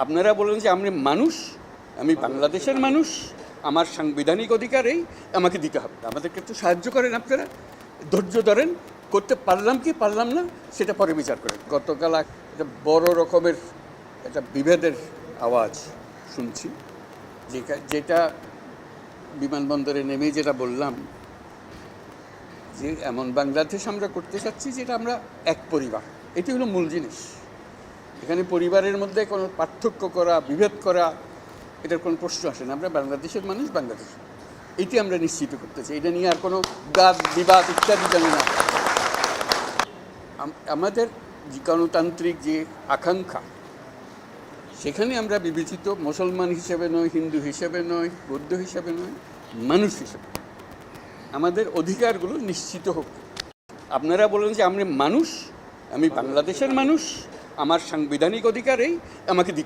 আপনারা বলেন যে আমি মানুষ, আমি বাংলাদেশের মানুষ, আমার সাংবিধানিক অধিকারেই আমাকে দিতে হবে। আমাদেরকে একটু সাহায্য করেন, আপনারা ধৈর্য ধরেন, করতে পারলাম কি পারলাম না সেটা পরে বিচার করেন। গতকাল একটা বড় রকমের একটা বিভেদের আওয়াজ শুনছি, যেটা বিমানবন্দরে নেমে যেটা বললাম যে এমন বাংলাদেশ আমরা করতে চাচ্ছি যেটা আমরা এক পরিবার, এটি হলো মূল জিনিস। এখানে পরিবারের মধ্যে কোনো পার্থক্য করা, বিভেদ করা, এটার কোনো প্রশ্ন আসে না। আমরা বাংলাদেশের মানুষ, বাংলাদেশ, এটি আমরা নিশ্চিত করতে চাই। এটা নিয়ে আর কোনো বাদ বিবাদ ইত্যাদি যেন না। আমাদের গণতান্ত্রিক যে আকাঙ্ক্ষা, সেখানে আমরা বিবেচিত মুসলমান হিসেবে নয়, হিন্দু হিসেবে নয়, বৌদ্ধ হিসেবে নয়, মানুষ হিসেবে আমাদের অধিকারগুলো নিশ্চিত হোক। আপনারা বলেন যে আমি মানুষ, আমি বাংলাদেশের মানুষ, আমার সাংবিধানিক অধিকারেই আমাকে